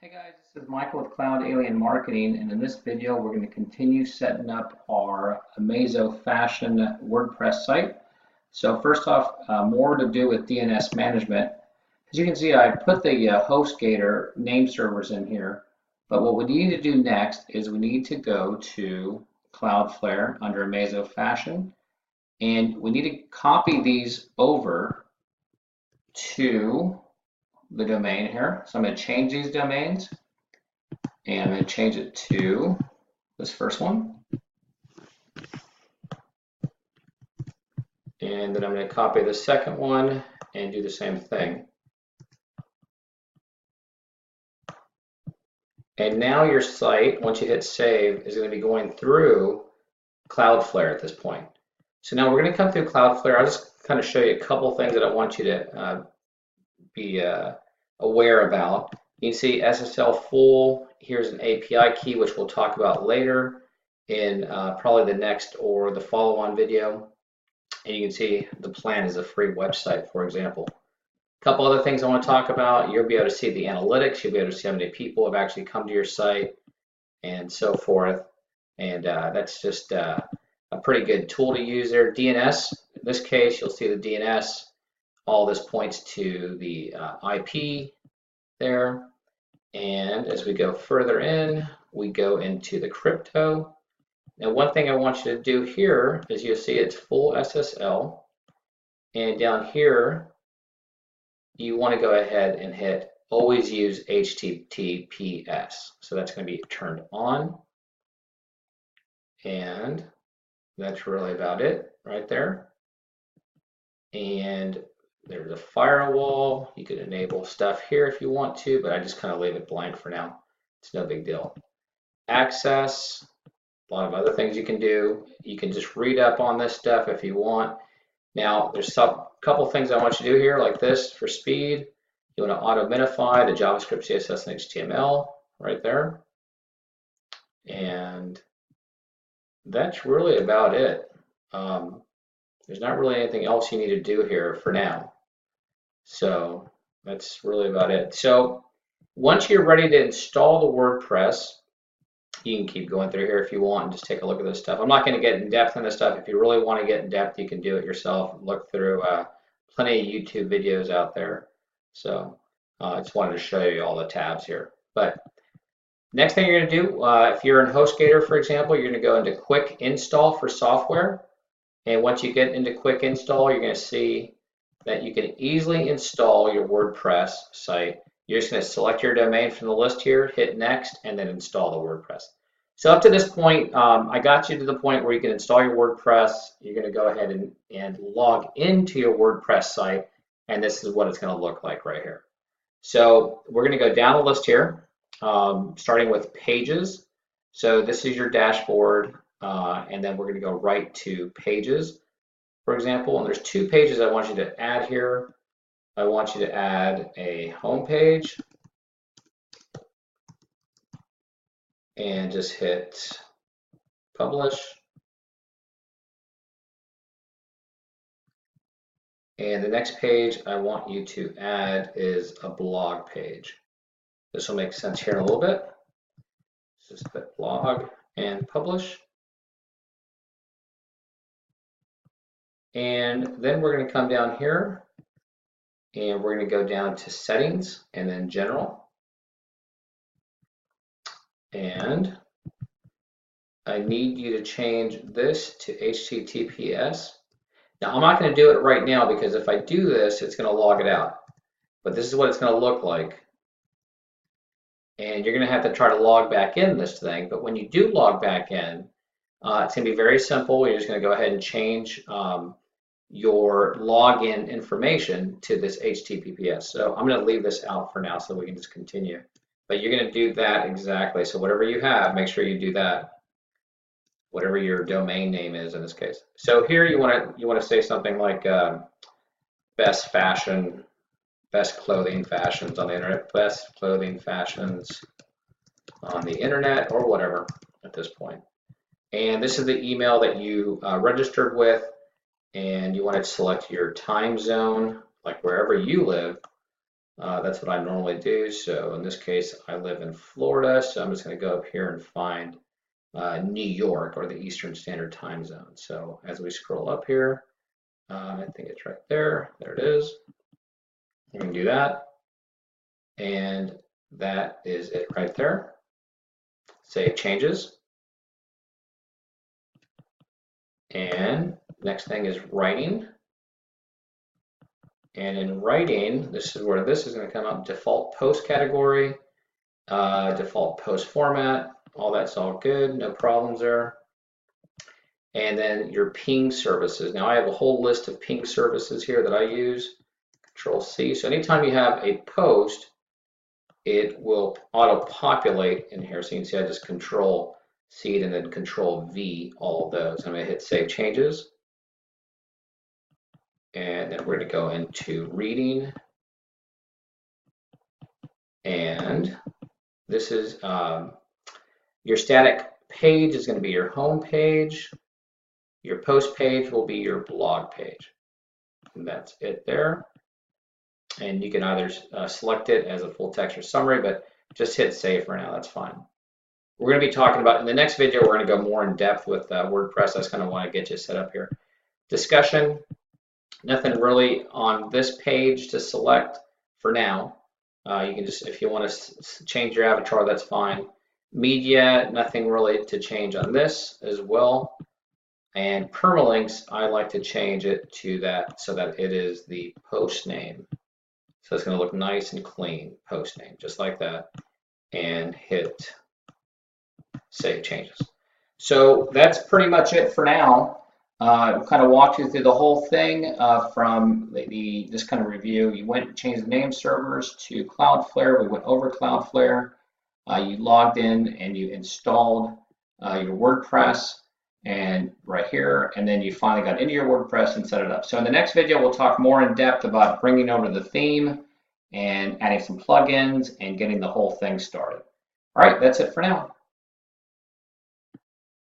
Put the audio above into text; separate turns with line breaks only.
Hey guys, this is Michael with Cloud Alien Marketing, and in this video we're going to continue setting up our Amazo Fashion WordPress site. So first off, more to do with DNS management. As you can see, I put the HostGator name servers in here, but what we need to do next is we need to go to CloudFlare under Amazo Fashion, and we need to copy these over to the domain here. So I'm going to change these domains, and I'm going to change it to this first one. And then I'm going to copy the second one and do the same thing. And now your site, once you hit save, is going to be going through CloudFlare at this point. So now we're going to come through CloudFlare. I'll just kind of show you a couple things that I want you to be aware about. You can see SSL full. Here's an API key, which we'll talk about later in probably the next or the follow-on video. And you can see the plan is a free website, for example. A couple other things I want to talk about. You'll be able to see the analytics. You'll be able to see how many people have actually come to your site and so forth. And that's just a pretty good tool to use there. DNS, in this case, you'll see the DNS. All this points to the IP there. And as we go further in, we go into the crypto. Now, one thing I want you to do here is you'll see it's full SSL. And down here, you want to go ahead and hit always use HTTPS. So that's going to be turned on. And that's really about it right there. And there's a firewall. You can enable stuff here if you want to, but I just kind of leave it blank for now. It's no big deal. Access, a lot of other things you can do. You can just read up on this stuff if you want. Now, there's a couple things I want you to do here, like this for speed. You want to auto-minify the JavaScript, CSS, and HTML right there. And that's really about it. There's not really anything else you need to do here for now. So that's really about it. So once you're ready to install the WordPress, you can keep going through here if you want and just take a look at this stuff. I'm not going to get in depth on this stuff. If you really want to get in depth, you can do it yourself. Look through plenty of YouTube videos out there. So I just wanted to show you all the tabs here. But next thing you're going to do, if you're in HostGator, for example, you're going to go into Quick Install for software. And once you get into Quick Install, you're going to see that you can easily install your WordPress site. You're just going to select your domain from the list here, hit next, and then install the WordPress. So up to this point, I got you to the point where you can install your WordPress. You're going to go ahead and log into your WordPress site, and this is what it's going to look like right here. So we're going to go down the list here, starting with pages. So this is your dashboard, and then we're going to go right to pages, for example. And there's two pages I want you to add here. I want you to add a home page and just hit publish. And the next page I want you to add is a blog page. This will make sense here in a little bit. Just hit blog and publish. And then we're going to come down here and we're going to go down to settings and then general. And I need you to change this to HTTPS. Now I'm not going to do it right now because if I do this, it's going to log it out. But this is what it's going to look like. And you're going to have to try to log back in this thing. But when you do log back in, it's going to be very simple. You're just going to go ahead and change your login information to this HTTPS. So I'm going to leave this out for now so we can just continue. But you're going to do that exactly. So whatever you have, make sure you do that. Whatever your domain name is in this case. So here you want to say something like best clothing fashions on the internet, best clothing fashions on the internet, or whatever at this point. And this is the email that you registered with. And you want to select your time zone, like wherever you live. That's what I normally do. So in this case, I live in Florida, so I'm just going to go up here and find New York, or the Eastern Standard Time Zone. So as we scroll up here, I think it's right there. There it is. We can do that. And that is it right there. Save changes. And next thing is writing. And in writing, this is where this is going to come up: default post category, default post format. All that's all good, no problems there. And then your ping services. Now I have a whole list of ping services here that I use. Control C. So anytime you have a post, it will auto-populate in here. So you can see I just Control C and then Control V all of those. I'm going to hit Save Changes. And then we're going to go into reading. And this is your static page is going to be your home page. Your post page will be your blog page. And that's it there. And you can either select it as a full text or summary, but just hit save for now. That's fine. We're going to be talking about, in the next video, we're going to go more in depth with WordPress. I just kind of want to get you set up here. Discussion, nothing really on this page to select for now. You can just, if you want to change your avatar, that's fine. Media, nothing really to change on this as well. And permalinks, I like to change it to that so that it is the post name. So it's going to look nice and clean, post name, just like that. And hit Save Changes. So that's pretty much it for now. Kind of walked you through the whole thing from this kind of review. You went and changed the name servers to CloudFlare. We went over CloudFlare. You logged in and you installed your WordPress and right here, and then you finally got into your WordPress and set it up. So in the next video, we'll talk more in depth about bringing over the theme and adding some plugins and getting the whole thing started. All right, that's it for now.